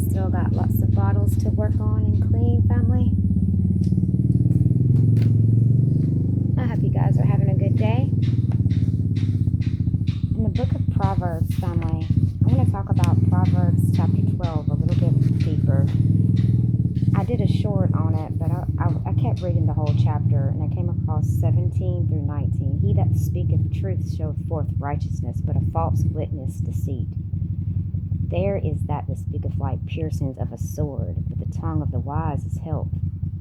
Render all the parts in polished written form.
Still got lots of bottles to work on and clean, family. I hope you guys are having a good day. In the book of Proverbs, family, I want to talk about Proverbs chapter 12 a little bit deeper. I did a short on it, but I kept reading the whole chapter, and I came across 17 through 19. He that speaketh truth showeth forth righteousness, but a false witness deceit. There is that speaketh like piercings of a sword, but the tongue of the wise is health.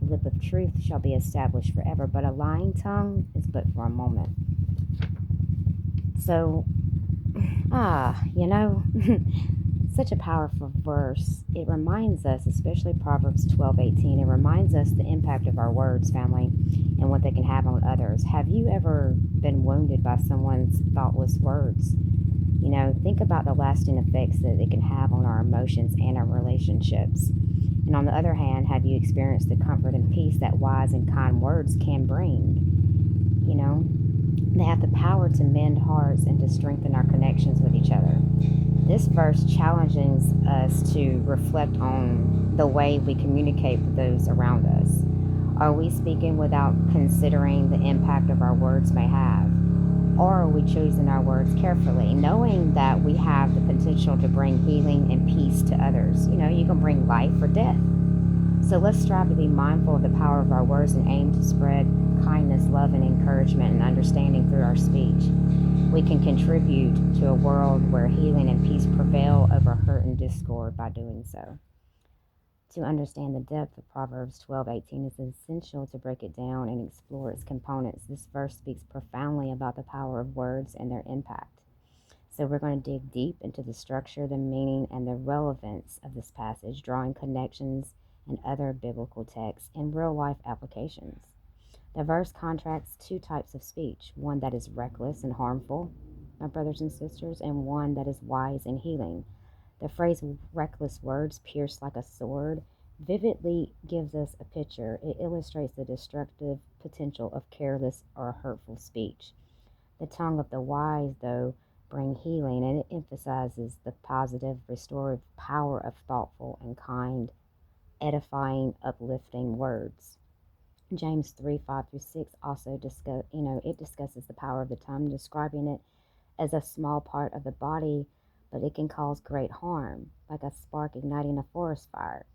The lip of truth shall be established forever, but a lying tongue is but for a moment. So, such a powerful verse. It reminds us, especially Proverbs 12:18, it reminds us the impact of our words, family, and what they can have on others. Have you ever been wounded by someone's thoughtless words? Think about the lasting effects that it can have on our emotions and our relationships. And on the other hand, have you experienced the comfort and peace that wise and kind words can bring? They have the power to mend hearts and to strengthen our connections with each other. This verse challenges us to reflect on the way we communicate with those around us. Are we speaking without considering the impact of our words may have? Or are we choosing our words carefully, knowing that we have the potential to bring healing and peace to others? You can bring life or death. So let's strive to be mindful of the power of our words and aim to spread kindness, love, and encouragement and understanding through our speech. We can contribute to a world where healing and peace prevail over hurt and discord by doing so. To understand the depth of Proverbs 12:18, it's essential to break it down and explore its components. This verse speaks profoundly about the power of words and their impact. So we're going to dig deep into the structure, the meaning, and the relevance of this passage, drawing connections and other biblical texts and real-life applications. The verse contrasts two types of speech, one that is reckless and harmful, my brothers and sisters, and one that is wise and healing. The phrase reckless words pierce like a sword vividly gives us a picture. It illustrates the destructive potential of careless or hurtful speech. The tongue of the wise, though, bring healing, and it emphasizes the positive, restorative power of thoughtful and kind, edifying, uplifting words. James 3:5-6 also discusses the power of the tongue, describing it as a small part of the body, but it can cause great harm, like a spark igniting a forest fire.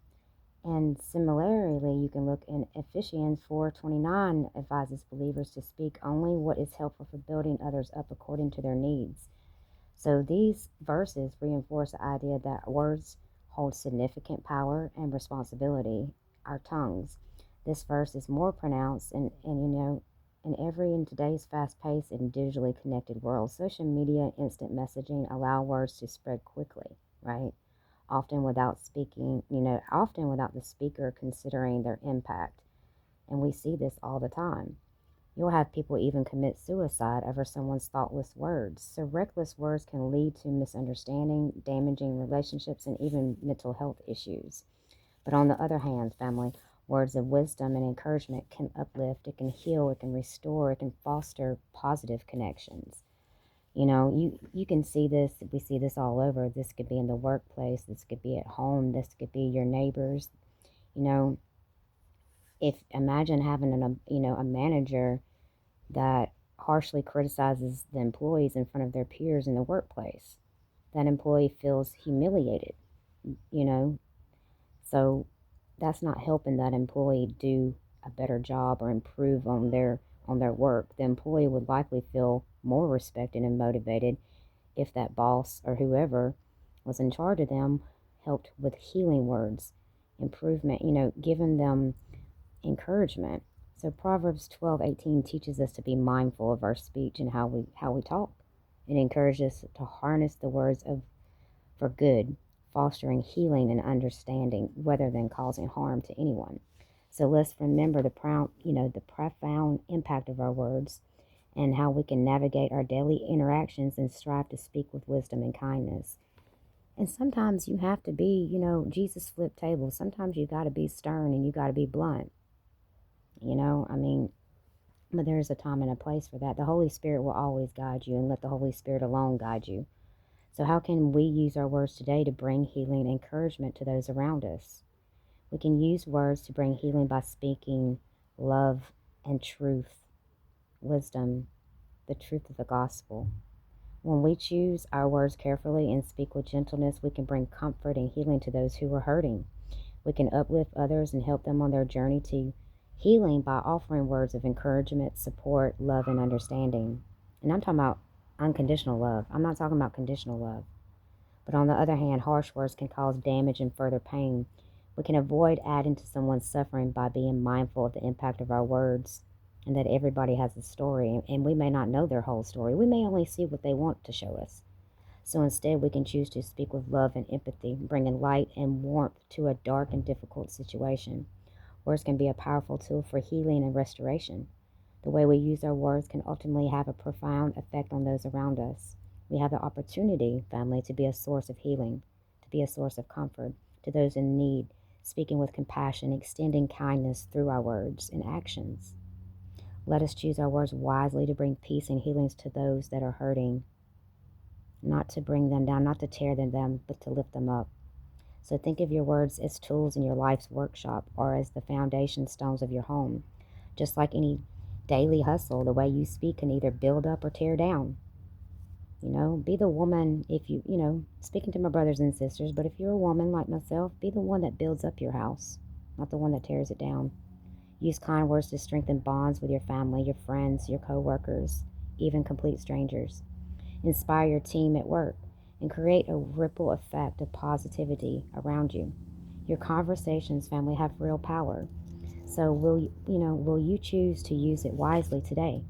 And similarly, you can look in Ephesians 4:29 advises believers to speak only what is helpful for building others up according to their needs. So these verses reinforce the idea that words hold significant power and responsibility, our tongues. This verse is more pronounced in today's fast-paced and digitally connected world. Social media and instant messaging allow words to spread quickly, right? Often without the speaker considering their impact. And we see this all the time. You'll have people even commit suicide over someone's thoughtless words. So reckless words can lead to misunderstanding, damaging relationships, and even mental health issues. But on the other hand, family, words of wisdom and encouragement can uplift, it can heal, it can restore, it can foster positive connections. You can see this, we see this all over. This could be in the workplace, this could be at home, this could be your neighbors. If imagine having a manager that harshly criticizes the employees in front of their peers in the workplace. That employee feels humiliated, you know. So that's not helping that employee do a better job or improve on their work. The employee would likely feel more respected and motivated if that boss or whoever was in charge of them helped with healing words, improvement, giving them encouragement. So Proverbs 12:18 teaches us to be mindful of our speech and how we talk. It encourages us to harness the words for good, fostering healing and understanding rather than causing harm to anyone. So let's remember the profound impact of our words and how we can navigate our daily interactions and strive to speak with wisdom and kindness. And sometimes you have to be, Jesus flipped tables. Sometimes you got to be stern and you got to be blunt. But there's a time and a place for that. The Holy Spirit will always guide you, and let the Holy Spirit alone guide you. So, how can we use our words today to bring healing and encouragement to those around us? We can use words to bring healing by speaking love and truth, wisdom, the truth of the gospel. When we choose our words carefully and speak with gentleness, we can bring comfort and healing to those who are hurting. We can uplift others and help them on their journey to healing by offering words of encouragement, support, love, and understanding. And I'm talking about unconditional love. I'm not talking about conditional love. But on the other hand, harsh words can cause damage and further pain. We can avoid adding to someone's suffering by being mindful of the impact of our words and that everybody has a story, and we may not know their whole story. We may only see what they want to show us. So instead, we can choose to speak with love and empathy, bringing light and warmth to a dark and difficult situation. Words can be a powerful tool for healing and restoration. The way we use our words can ultimately have a profound effect on those around us. We have the opportunity, family, to be a source of healing, to be a source of comfort to those in need, speaking with compassion, extending kindness through our words and actions. Let us choose our words wisely to bring peace and healings to those that are hurting, not to bring them down, not to tear them down, but to lift them up. So think of your words as tools in your life's workshop or as the foundation stones of your home. Just like any daily hustle, the way you speak can either build up or tear down. Be the woman if speaking to my brothers and sisters, but if you're a woman like myself, be the one that builds up your house, not the one that tears it down. Use kind words to strengthen bonds with your family, your friends, your coworkers, even complete strangers. Inspire your team at work and create a ripple effect of positivity around you. Your conversations, family, have real power. So will you choose to use it wisely today?